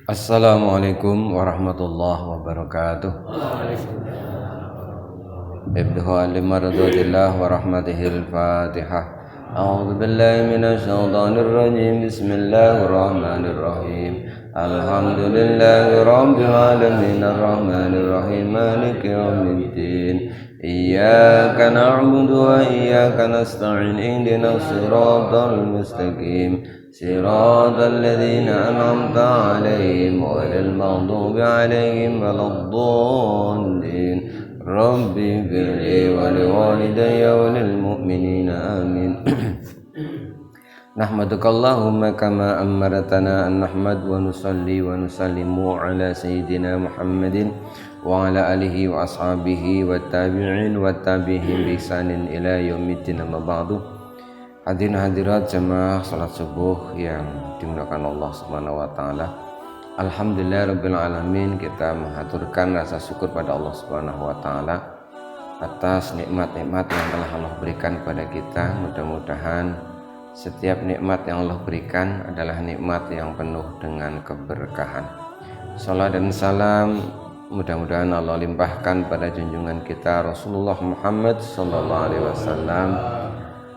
Assalamualaikum warahmatullahi wabarakatuh. Ibdahu al-maradudillah wa rahmatihil fatihah. A'udhu billahi minasyaitanir rajim. Bismillahirrahmanirrahim. Alhamdulillahi rabbil alamin arrahmanir rahim maliki yaumiddin. Iyyaka na'budu wa iyyaka nasta'in ihdinas siratal mustaqim. صراط الذين أنعمت عليهم غير المغضوب عليهم ولا الضالين رب اغفر لي ولوالدي وللمؤمنين آمين نحمدك اللهم كما أمرتنا أن نحمد ونصلي ونسلم على سيدنا محمد وعلى آله وأصحابه والتابعين والتابعين بإحسان إلى يوم الدين أما بعد. Hadirin hadirat jemaah salat subuh yang dimuliakan Allah Subhanahu wa taala. Alhamdulillahirabbil alamin, kita mengaturkan rasa syukur pada Allah Subhanahu wa taala atas nikmat-nikmat yang telah Allah berikan pada kita. Mudah-mudahan setiap nikmat yang Allah berikan adalah nikmat yang penuh dengan keberkahan. Salat dan salam mudah-mudahan Allah limpahkan pada junjungan kita Rasulullah Muhammad sallallahu alaihi wasallam.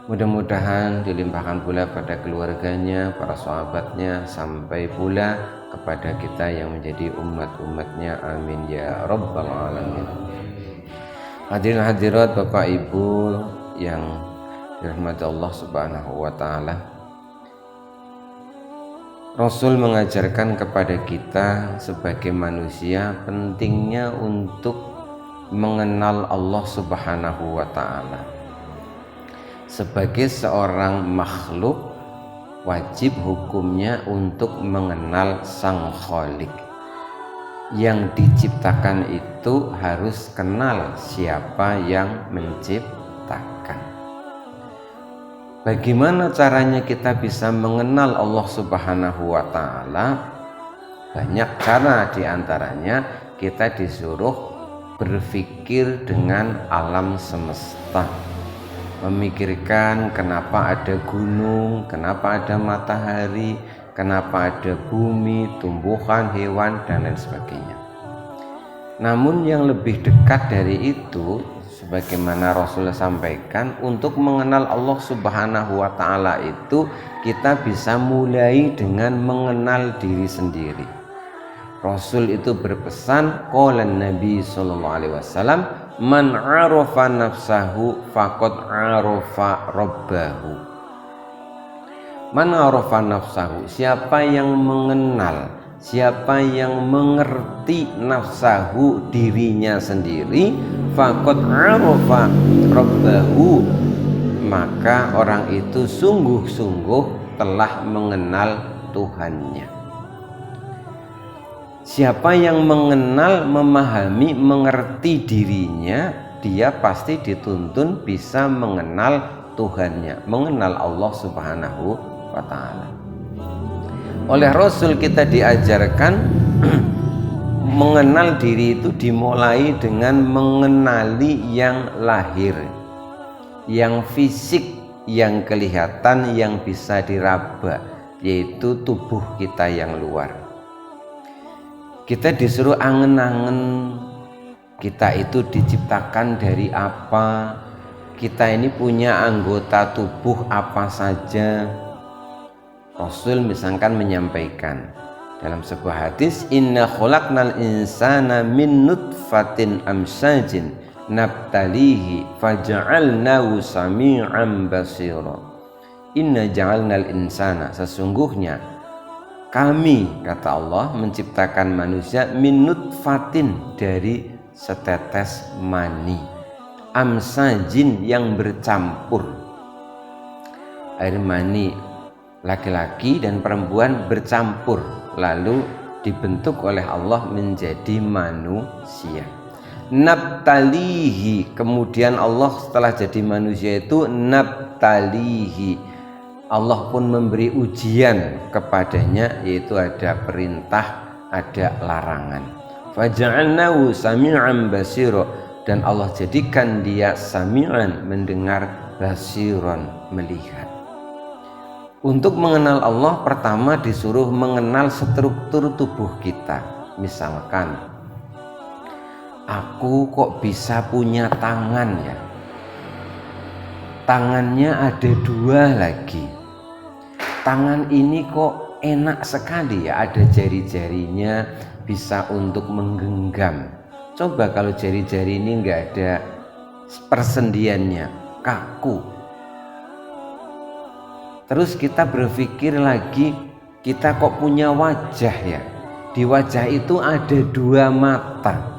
Mudah-mudahan dilimpahkan pula pada keluarganya, para sahabatnya, sampai pula kepada kita yang menjadi umat-umatnya. Amin ya rabbal alamin. Hadirin hadirat Bapak Ibu yang dirahmati Allah Subhanahu wa taala. Rasul mengajarkan kepada kita sebagai manusia pentingnya untuk mengenal Allah Subhanahu wa taala. Sebagai seorang makhluk wajib hukumnya untuk mengenal Sang Khalik. Yang diciptakan itu harus kenal siapa yang menciptakan. Bagaimana caranya kita bisa mengenal Allah Subhanahu wa taala? Banyak cara, diantaranya kita disuruh berpikir dengan alam semesta. Memikirkan kenapa ada gunung, kenapa ada matahari, kenapa ada bumi, tumbuhan, hewan, dan lain sebagainya. Namun yang lebih dekat dari itu, sebagaimana Rasulullah sampaikan, untuk mengenal Allah Subhanahu wa taala itu kita bisa mulai dengan mengenal diri sendiri. Rasul itu berpesan, qala Nabi sallallahu alaihi wasallam, man 'arafa nafsahu faqad 'arafa rabbahu. Man 'arafa nafsahu, siapa yang mengenal, siapa yang mengerti nafsahu, dirinya sendiri, faqad 'arafa rabbahu, maka orang itu sungguh-sungguh telah mengenal Tuhannya. Siapa yang mengenal, memahami, mengerti dirinya, dia pasti dituntun bisa mengenal Tuhannya, mengenal Allah Subhanahu wa taala. Oleh Rasul kita diajarkan mengenal diri itu dimulai dengan mengenali yang lahir, yang fisik, yang kelihatan, yang bisa diraba, yaitu tubuh kita yang luar. Kita disuruh angen-angen kita itu diciptakan dari apa, kita ini punya anggota tubuh apa saja. Rasul misalkan menyampaikan dalam sebuah hadis, inna khalaqnal insana min nutfatin amsajin nabtalihi faja'alnahu sami'an basira. Inna ja'alnal insana, sesungguhnya kami, kata Allah, menciptakan manusia min nutfatin, dari setetes mani, amsajin, yang bercampur. Air mani laki-laki dan perempuan bercampur, lalu dibentuk oleh Allah menjadi manusia. Nabtalihi, kemudian Allah setelah jadi manusia itu nabtalihi, Allah pun memberi ujian kepadanya, yaitu ada perintah, ada larangan. Faja'alnahu sami'an basira, dan Allah jadikan dia sami'an, mendengar, basiran, melihat. Untuk mengenal Allah pertama disuruh mengenal struktur tubuh kita. Misalkan aku kok bisa punya tangan ya, tangannya ada 2 lagi, tangan ini kok enak sekali ya, ada jari-jarinya bisa untuk menggenggam. Coba kalau jari-jari ini nggak ada persendiannya, kaku. Terus kita berpikir lagi, kita kok punya wajah ya, di wajah itu ada 2 mata.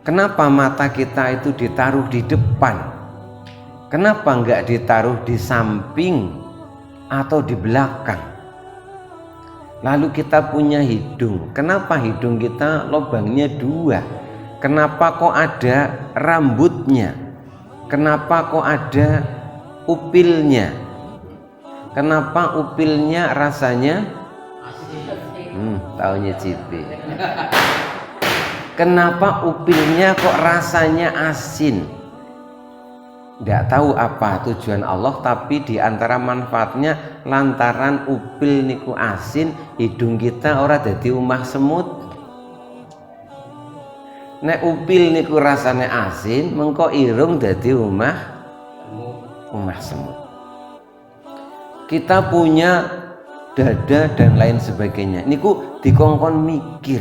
Kenapa mata kita itu ditaruh di depan? Kenapa nggak ditaruh di samping atau di belakang? Lalu kita punya hidung. Kenapa hidung kita lubangnya 2? Kenapa kok ada rambutnya? Kenapa kok ada upilnya? Kenapa upilnya rasanya taunya Cipi. Kenapa upilnya kok rasanya asin? Tidak tahu apa tujuan Allah, tapi di antara manfaatnya lantaran upil niku asin, hidung kita ora dadi umah semut. Nek upil niku rasanya asin, mengko irung dadi umah semut. Kita punya dada dan lain sebagainya. Niku dikongkon mikir.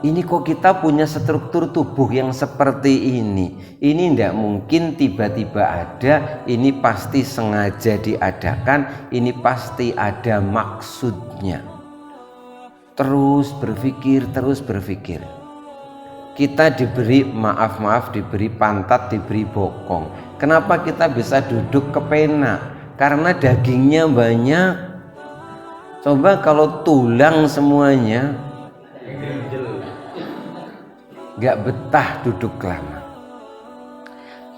Ini kok kita punya struktur tubuh yang seperti ini. Ini tidak mungkin tiba-tiba ada. Ini pasti sengaja diadakan. Ini pasti ada maksudnya. Terus berpikir. Kita diberi diberi pantat, diberi bokong. Kenapa kita bisa duduk kepenak? Karena dagingnya banyak. Coba kalau tulang semuanya, gak betah duduk lama.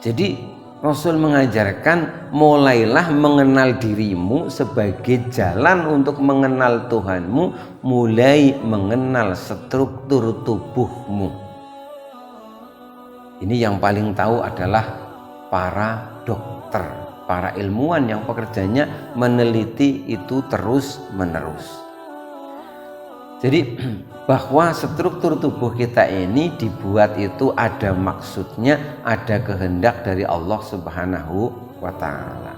Jadi Rasul mengajarkan, mulailah mengenal dirimu sebagai jalan untuk mengenal Tuhanmu. Mulai mengenal struktur tubuhmu. Ini yang paling tahu adalah para dokter, para ilmuwan yang pekerjaannya meneliti itu terus menerus. Jadi bahwa struktur tubuh kita ini dibuat itu ada maksudnya, ada kehendak dari Allah Subhanahu wa Ta'ala.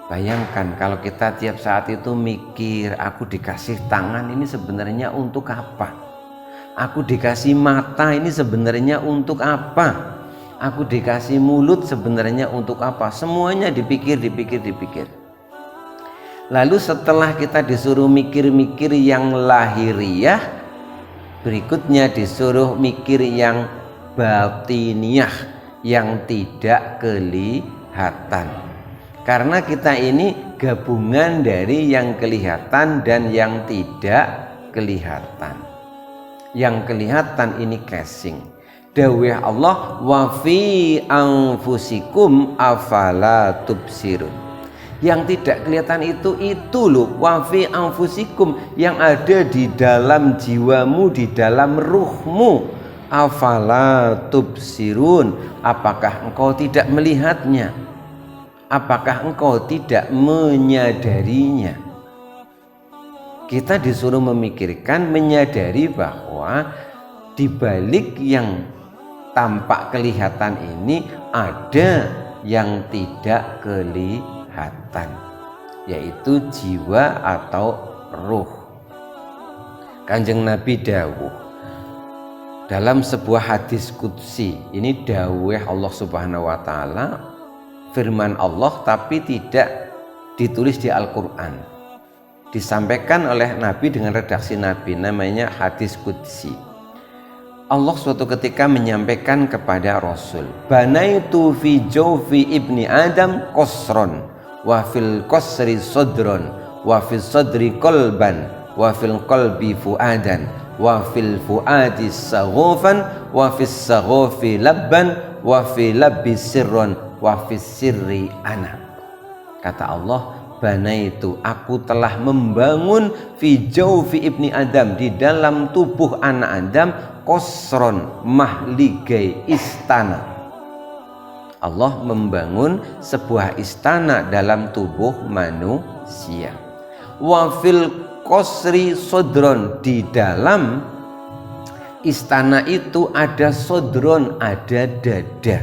Bayangkan kalau kita tiap saat itu mikir, aku dikasih tangan ini sebenarnya untuk apa? Aku dikasih mata ini sebenarnya untuk apa? Aku dikasih mulut sebenarnya untuk apa? Semuanya dipikir. Lalu setelah kita disuruh mikir-mikir yang lahiriah, berikutnya disuruh mikir yang batiniah, yang tidak kelihatan. Karena kita ini gabungan dari yang kelihatan dan yang tidak kelihatan. Yang kelihatan ini casing. Dawuh Allah, wa fi anfusikum afala tubsirun. Yang tidak kelihatan itu loh, wa fi anfusikum, yang ada di dalam jiwamu, di dalam ruhmu. Afala tubsirun, apakah engkau tidak melihatnya? Apakah engkau tidak menyadarinya? Kita disuruh memikirkan, menyadari bahwa di balik yang tampak kelihatan ini ada yang tidak kelihatan, yaitu jiwa atau ruh. Kanjeng Nabi dawuh dalam sebuah hadis qudsi, ini dawuh Allah Subhanahu wa Ta'ala, firman Allah tapi tidak ditulis di Al-Quran, disampaikan oleh Nabi dengan redaksi Nabi, namanya hadis qudsi. Allah suatu ketika menyampaikan kepada Rasul, banaitu fi jawfi ibni Adam qasron wa fil qasri sadron wa fil sadri qalban wa fil qalbi fuadan wa fil fuadi saghofan wa fis saghofi labban wa fil labbi sirron wa fis sirri ana. Kata Allah, banaitu, aku telah membangun fi jawfi ibni Adam, di dalam tubuh anak Adam, qasron, mahligai istana. Allah membangun sebuah istana dalam tubuh manusia. Wa fil qasri sodron, di dalam istana itu ada sodron, ada dada.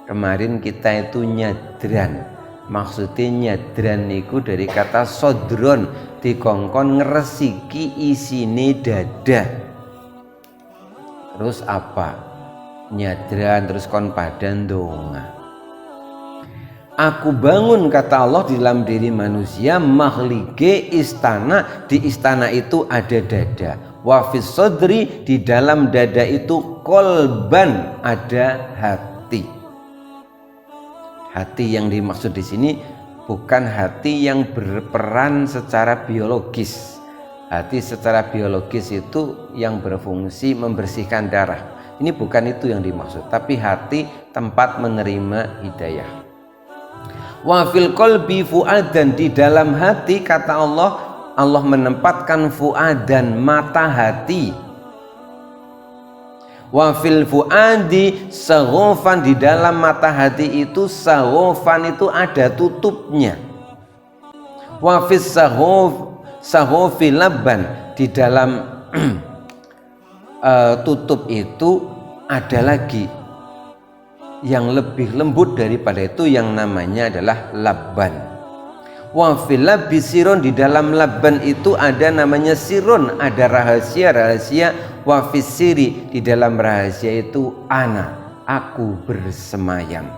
Kemarin kita itu nyadran, maksudnya nyadran itu dari kata sodron, dikongkon ngeresiki isine dada. Terus apa? Nyadran terus kon padan donga. Aku bangun, kata Allah, di dalam diri manusia makhlike istana, di istana itu ada dada. Wa fis sodri, di dalam dada itu kolban, ada hati. Hati yang dimaksud di sini bukan hati yang berperan secara biologis. Hati secara biologis itu yang berfungsi membersihkan darah. Ini bukan itu yang dimaksud, tapi hati tempat menerima hidayah. Wa fil qalbi fuadan, di dalam hati, kata Allah, Allah menempatkan fuadan, mata hati. Wa fil fuadi saghofan, di dalam mata hati itu saghofan itu ada tutupnya. Wa fis saghofi labban, di dalam tutup itu ada lagi yang lebih lembut daripada itu, yang namanya adalah labban. Wa fil labbi sirun, di dalam labban itu ada namanya sirun, ada rahasia-rahasia. Wa fis siri, di dalam rahasia itu ana, aku bersemayam,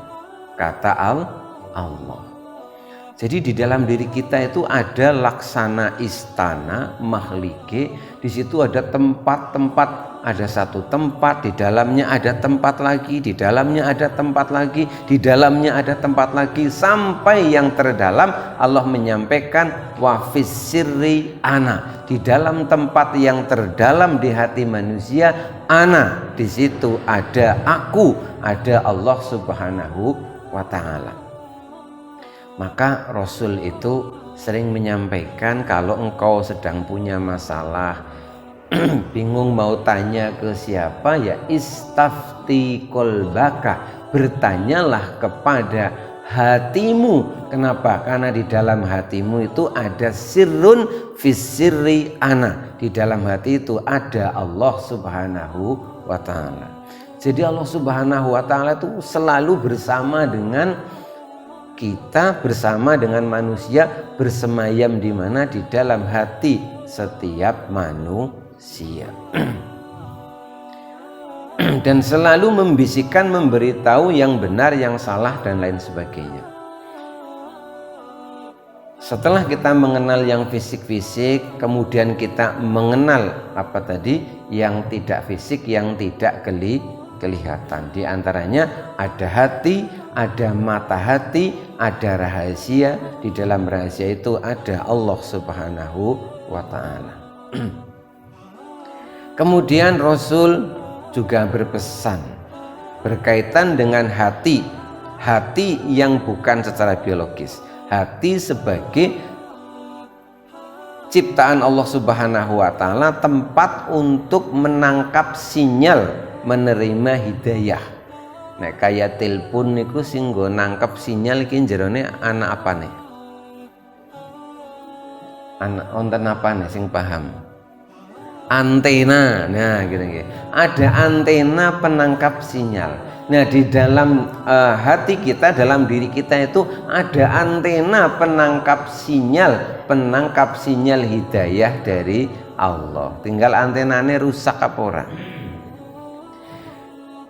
kata Allah. Jadi di dalam diri kita itu ada laksana istana makhlike. Di situ ada tempat-tempat, ada satu tempat, di dalamnya ada tempat lagi, di dalamnya ada tempat lagi, di dalamnya ada tempat lagi, sampai yang terdalam Allah menyampaikan wa fis sirri ana, di dalam tempat yang terdalam di hati manusia ana, di situ ada aku, ada Allah Subhanahu wa taala. Maka Rasul itu sering menyampaikan, kalau engkau sedang punya masalah, bingung mau tanya ke siapa, ya istafti kolbaka, bertanyalah kepada hatimu. Kenapa? Karena di dalam hatimu itu ada sirrun fis sirri ana, di dalam hati itu ada Allah Subhanahu wa taala. Jadi Allah Subhanahu wa taala itu selalu bersama dengan kita, bersama dengan manusia, bersemayam di mana? Di dalam hati setiap manusia. Dan selalu membisikkan, memberitahu yang benar, yang salah, dan lain sebagainya. Setelah kita mengenal yang fisik-fisik, kemudian kita mengenal apa tadi? Yang tidak fisik, yang tidak kelihatan. Di antaranya ada hati, ada mata hati, ada rahasia. Di dalam rahasia itu ada Allah Subhanahu wa taala. Kemudian Rasul juga berpesan berkaitan dengan hati. Hati yang bukan secara biologis. Hati sebagai ciptaan Allah Subhanahu wa taala, tempat untuk menangkap sinyal, menerima hidayah. Nek kaya telepon niku sing nggo nangkep sinyal iki jerone anak apane? Anak wonten apane sing paham? Antena. Nah, gitu. Ada antena penangkap sinyal. Nah, di dalam hati kita, dalam diri kita itu ada antena penangkap sinyal hidayah dari Allah. Tinggal antenane rusak apa ora.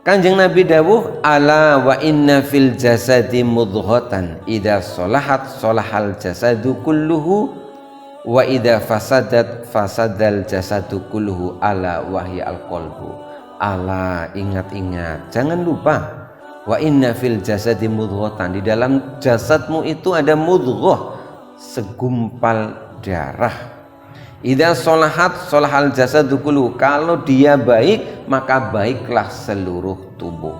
Kanjeng Nabi dawuh, ala wa inna fil jasadi mudghatan idza sholahat sholahal jasadu kulluhu wa idza fasadat fasadal jasadu kulluhu, ala wahya al qalbu. Ala, ingat-ingat, jangan lupa, wa inna fil jasadi mudghatan, di dalam jasadmu itu ada mudghah, segumpal darah. Idza sholahat sholahal jasadu kulluhu, kalau dia baik maka baiklah seluruh tubuh.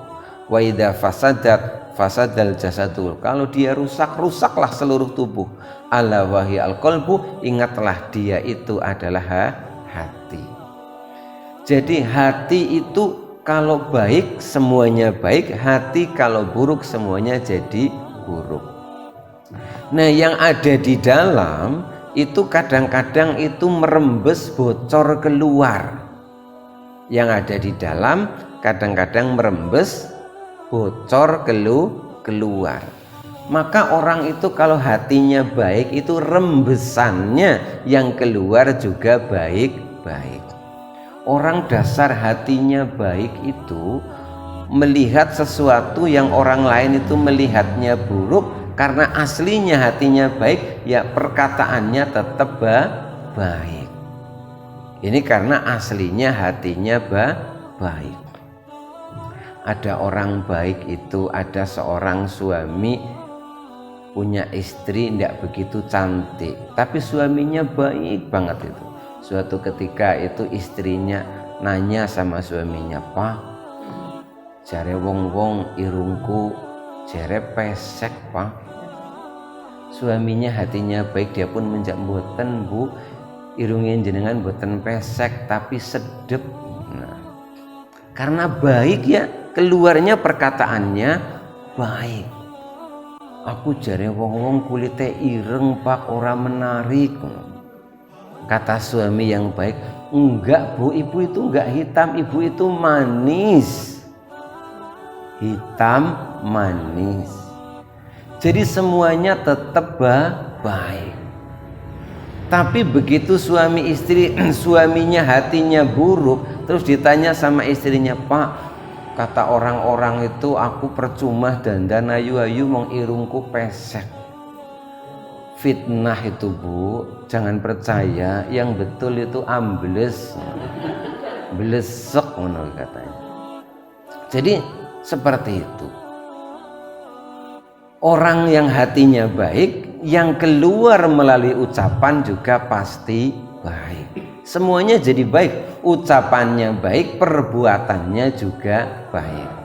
Wa idza fasadat fasadal jasadu, kalau dia rusak, rusaklah seluruh tubuh. Ala wahya al qalbu, ingatlah dia itu adalah hati. Jadi hati itu kalau baik semuanya baik, hati kalau buruk semuanya jadi buruk. Nah, yang ada di dalam itu kadang-kadang itu merembes bocor keluar. Yang ada di dalam kadang-kadang merembes bocor keluar. Maka orang itu kalau hatinya baik itu rembesannya yang keluar juga baik-baik. Orang dasar hatinya baik itu melihat sesuatu yang orang lain itu melihatnya buruk, karena aslinya hatinya baik, ya perkataannya tetap baik. Ini karena aslinya hatinya baik. Ada orang baik itu, ada seorang suami punya istri tidak begitu cantik, tapi suaminya baik banget itu. Suatu ketika itu istrinya nanya sama suaminya, "Pak, jare wong-wong irungku jere pesek, Pak." Suaminya hatinya baik, dia pun menjawab, "Mboten, Bu, irungnya jenengan mboten pesek tapi sedep." Nah, karena baik ya, keluarnya perkataannya baik. "Aku jare wong-wong kulite ireng, Pak, ora menarik." Kata suami yang baik, "Enggak, Bu, ibu itu enggak hitam, ibu itu manis." Hitam manis. Jadi semuanya tetap baik. Tapi begitu suami istri, suaminya hatinya buruk, terus ditanya sama istrinya, "Pak, kata orang-orang itu aku percuma dandan ayu-ayu mong irungku pesek." Fitnah itu, Bu, jangan percaya, yang betul itu ambles, blesek menurut katanya. Jadi seperti itu. Orang yang hatinya baik, yang keluar melalui ucapan juga pasti baik. Semuanya jadi baik, ucapannya baik, perbuatannya juga baik.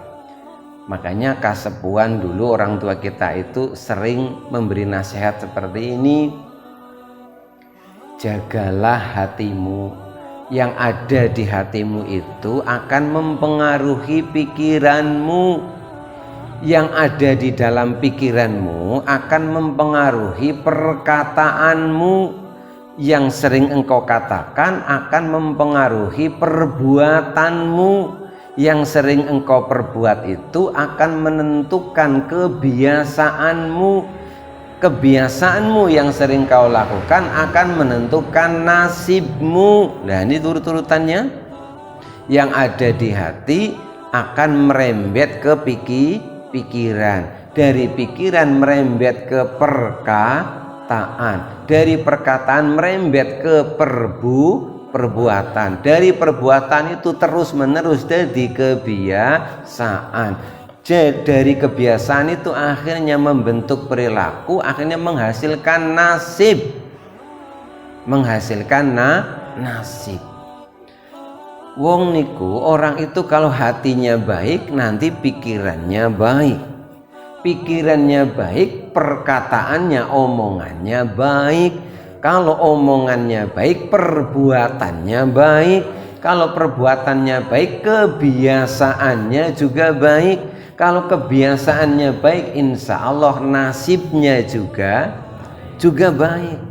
Makanya kasepuan dulu orang tua kita itu sering memberi nasihat seperti ini. Jagalah hatimu, yang ada di hatimu itu akan mempengaruhi pikiranmu. Yang ada di dalam pikiranmu akan mempengaruhi perkataanmu. Yang sering engkau katakan akan mempengaruhi perbuatanmu. Yang sering engkau perbuat itu akan menentukan kebiasaanmu. Kebiasaanmu yang sering kau lakukan akan menentukan nasibmu. Nah, ini turut-turutannya. Yang ada di hati akan merembet ke pikiran. Dari pikiran merembet ke perkataan. Dari perkataan merembet ke perbuatan. Dari perbuatan itu terus menerus jadi kebiasaan. Dari kebiasaan itu akhirnya membentuk perilaku, akhirnya menghasilkan nasib. Menghasilkan nasib. Wong niku, orang itu kalau hatinya baik, nanti pikirannya baik. Pikirannya baik, perkataannya, omongannya baik. Kalau omongannya baik, perbuatannya baik. Kalau perbuatannya baik, kebiasaannya juga baik. Kalau kebiasaannya baik, insya Allah nasibnya juga baik.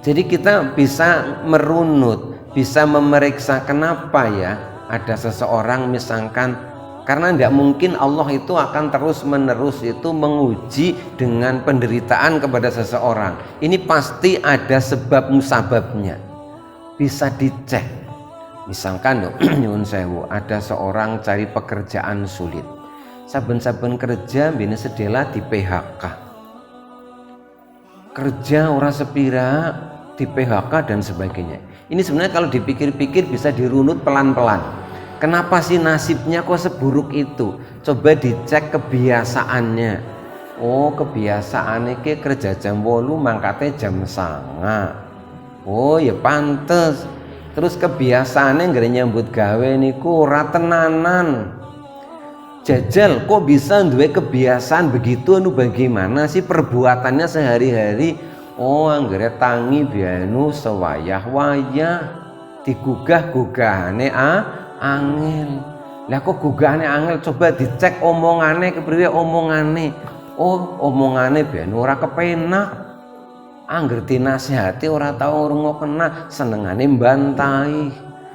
Jadi kita bisa merunut, bisa memeriksa kenapa ya ada seseorang misalkan, karena tidak mungkin Allah itu akan terus menerus itu menguji dengan penderitaan kepada seseorang. Ini pasti ada sebab musababnya, bisa dicek. Misalkan nyuwun sewu, ada seorang cari pekerjaan sulit, saben-saben kerja bini sedela di PHK, kerja ora sepira di PHK dan sebagainya. Ini sebenarnya kalau dipikir-pikir bisa dirunut pelan-pelan. Kenapa sih nasibnya kok seburuk itu? Coba dicek kebiasaannya. Oh, kebiasaan iki kerja jam 8 mangkate jam 9. Oh ya pantes. Terus kebiasaannya nggak nyambut gawe niku ora tenanan. Jajal kok bisa duwe kebiasaan begitu, anu bagaimana sih perbuatannya sehari-hari? Oh, anggere tangi bianu sewayah-wayah, digugah-gugahane angel. Lah kok gugahane angel, coba dicek omongane kepriye omongane. Oh, omongane ben ora kepenak. Angger dinasihati ora tau ngrungokna, senengane mbantahi.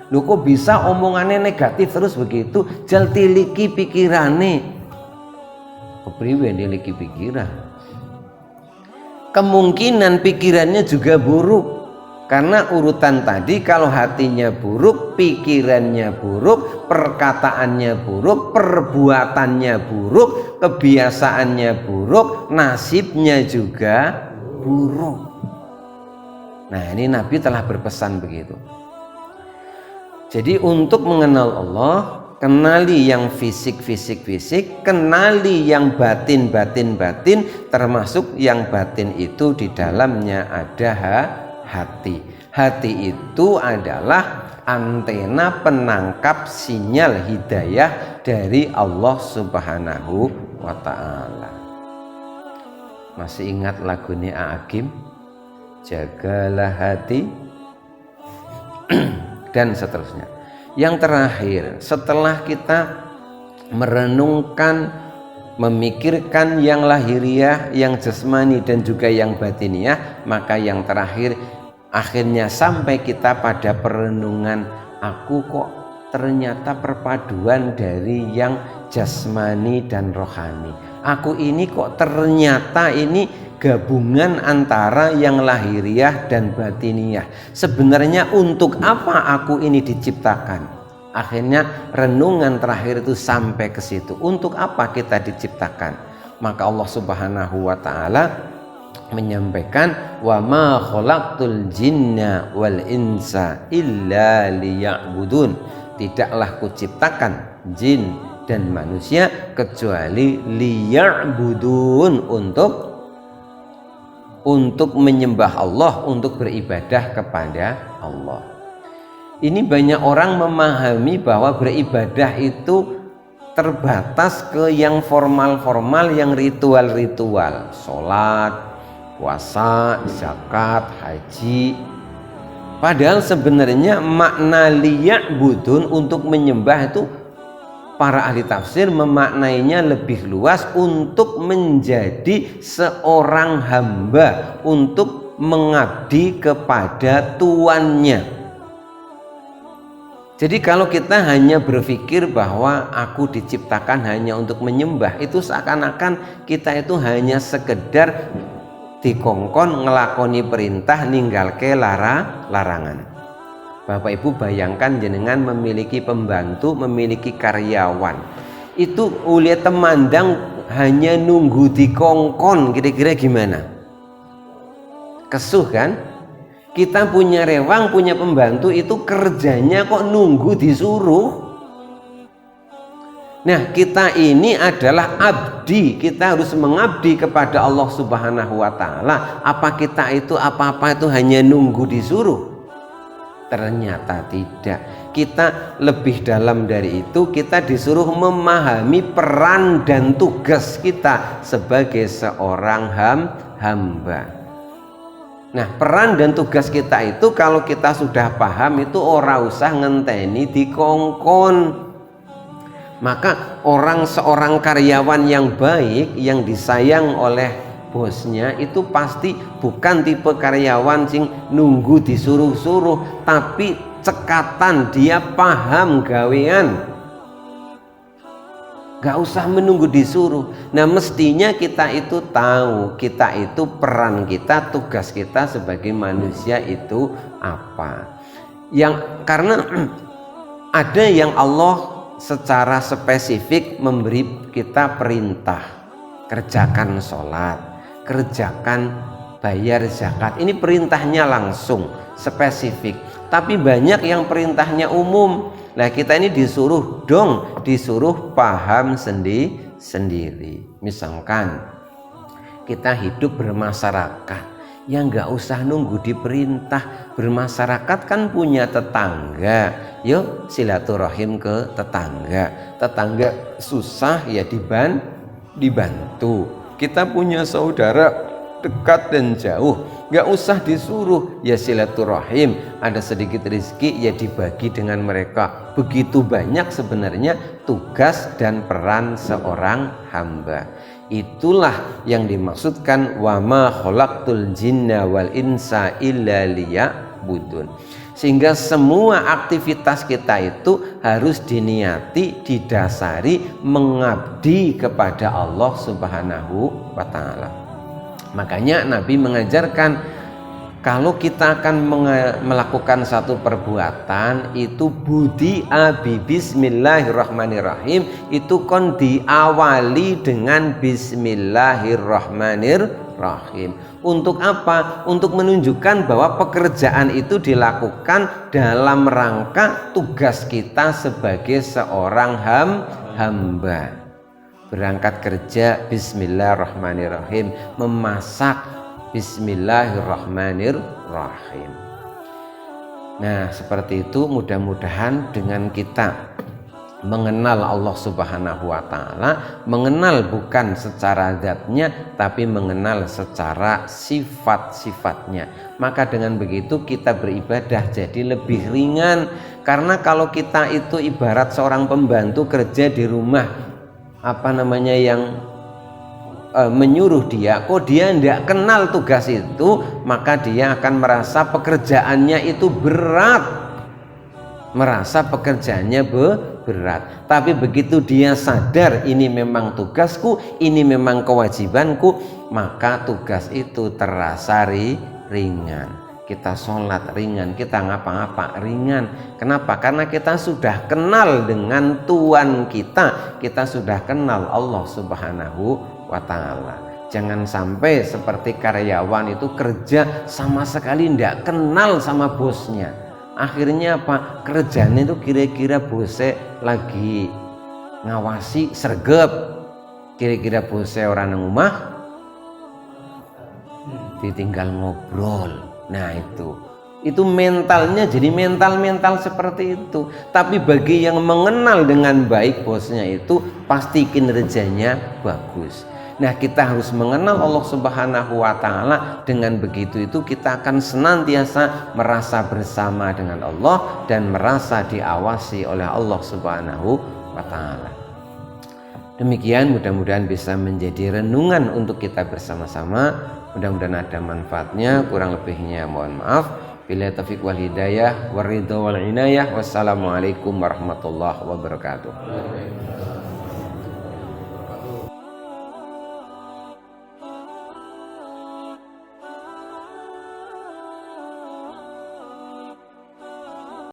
Lho kok bisa omongane negatif terus begitu? Jal tiliki pikirane. Kepriye niliki pikiran? Kemungkinan pikirannya juga buruk. Karena urutan tadi, kalau hatinya buruk, pikirannya buruk, perkataannya buruk, perbuatannya buruk, kebiasaannya buruk, nasibnya juga buruk. Nah, ini Nabi telah berpesan begitu. Jadi untuk mengenal Allah, kenali yang fisik, kenali yang batin, termasuk yang batin itu di dalamnya ada hati. Hati itu adalah antena penangkap sinyal hidayah dari Allah Subhanahu wa ta'ala. Masih ingat lagunya A'agim? Jagalah hati dan seterusnya. Yang terakhir, setelah kita merenungkan, memikirkan yang lahiriah, yang jasmani dan juga yang batiniah, maka yang terakhir akhirnya sampai kita pada perenungan, aku kok ternyata perpaduan dari yang jasmani dan rohani. Aku ini kok ternyata ini gabungan antara yang lahiriah dan batiniah. Sebenarnya untuk apa aku ini diciptakan? Akhirnya renungan terakhir itu sampai ke situ. Untuk apa kita diciptakan? Maka Allah Subhanahu wa ta'ala menyampaikan, wa ma khalaqtul jinna wal insa illa liya'budun. Tidaklah kuciptakan jin dan manusia kecuali liya'budun, untuk menyembah Allah, untuk beribadah kepada Allah. Ini banyak orang memahami bahwa beribadah itu terbatas ke yang formal-formal, yang ritual-ritual, sholat, puasa, zakat, haji. Padahal sebenarnya makna liya'budun, untuk menyembah, itu para ahli tafsir memaknainya lebih luas, untuk menjadi seorang hamba, untuk mengabdi kepada tuannya. Jadi kalau kita hanya berpikir bahwa aku diciptakan hanya untuk menyembah, itu seakan-akan kita itu hanya sekedar dikongkon ngelakoni perintah, ninggalke larangan. Bapak Ibu bayangkan jenengan memiliki pembantu, memiliki karyawan, itu uliat temandang hanya nunggu dikongkon, kira-kira gimana? Kesuh kan? Kita punya rewang, punya pembantu, itu kerjanya kok nunggu disuruh. Nah, kita ini adalah abdi, kita harus mengabdi kepada Allah Subhanahu wa ta'ala. Apa kita itu apa-apa itu hanya nunggu disuruh? Ternyata tidak. Kita lebih dalam dari itu, kita disuruh memahami peran dan tugas kita sebagai seorang hamba. Nah, peran dan tugas kita itu kalau kita sudah paham, itu ora usah ngenteni dikongkon. Maka seorang karyawan yang baik, yang disayang oleh bosnya, itu pasti bukan tipe karyawan sing nunggu disuruh-suruh, tapi cekatan, dia paham gawean. Gak usah menunggu disuruh. Nah, mestinya kita itu tahu, kita itu peran kita, tugas kita sebagai manusia itu apa. Karena ada yang Allah secara spesifik memberi kita perintah, kerjakan sholat, kerjakan bayar zakat. Ini perintahnya langsung spesifik. Tapi banyak yang perintahnya umum. Nah, kita ini disuruh paham sendiri. Misalkan kita hidup bermasyarakat, ya nggak usah nunggu diperintah. Bermasyarakat kan punya tetangga, yuk silaturahim ke tetangga susah ya dibantu. Kita punya saudara dekat dan jauh, nggak usah disuruh, ya silaturahim. Ada sedikit rezeki ya dibagi dengan mereka. Begitu banyak sebenarnya tugas dan peran seorang hamba. Itulah yang dimaksudkan wa ma khalaqtul jinna wal insa illa liya'budun. Sehingga semua aktivitas kita itu harus diniati, didasari mengabdi kepada Allah Subhanahu wa ta'ala. Makanya Nabi mengajarkan kalau kita akan melakukan satu perbuatan itu budi'a bi bismillahirrahmanirrahim, itu kon diawali dengan bismillahirrahmanirrahim. Untuk apa? Untuk menunjukkan bahwa pekerjaan itu dilakukan dalam rangka tugas kita sebagai seorang hamba. Berangkat kerja bismillahirrahmanirrahim, memasak bismillahirrahmanirrahim. Nah, seperti itu mudah-mudahan dengan kita mengenal Allah Subhanahu wa ta'ala, mengenal bukan secara zatnya tapi mengenal secara sifat-sifatnya, maka dengan begitu kita beribadah jadi lebih ringan. Karena kalau kita itu ibarat seorang pembantu kerja di rumah, yang menyuruh dia, kok dia tidak kenal tugas itu, maka dia akan merasa pekerjaannya itu berat, merasa pekerjaannya berat. Tapi begitu dia sadar ini memang tugasku, ini memang kewajibanku, maka tugas itu terasa ringan. Kita sholat ringan, kita ngapa-ngapa ringan. Kenapa? Karena kita sudah kenal dengan Tuhan kita sudah kenal Allah Subhanahu wa ta'ala. Jangan sampai seperti karyawan itu kerja sama sekali tidak kenal sama bosnya. Akhirnya apa? Kerjanya itu kira-kira bosnya lagi ngawasi sergep, kira-kira bosnya orang nang omah ditinggal ngobrol. Nah itu mentalnya jadi mental seperti itu. Tapi bagi yang mengenal dengan baik bosnya itu pasti kinerjanya bagus. Nah, kita harus mengenal Allah Subhanahu wa ta'ala. Dengan begitu itu kita akan senantiasa merasa bersama dengan Allah dan merasa diawasi oleh Allah Subhanahu wa ta'ala. Demikian, mudah-mudahan bisa menjadi renungan untuk kita bersama-sama. Mudah-mudahan ada manfaatnya, kurang lebihnya mohon maaf. Billahi taufiq wal hidayah, waridho wal inayah. Wassalamualaikum warahmatullahi wabarakatuh.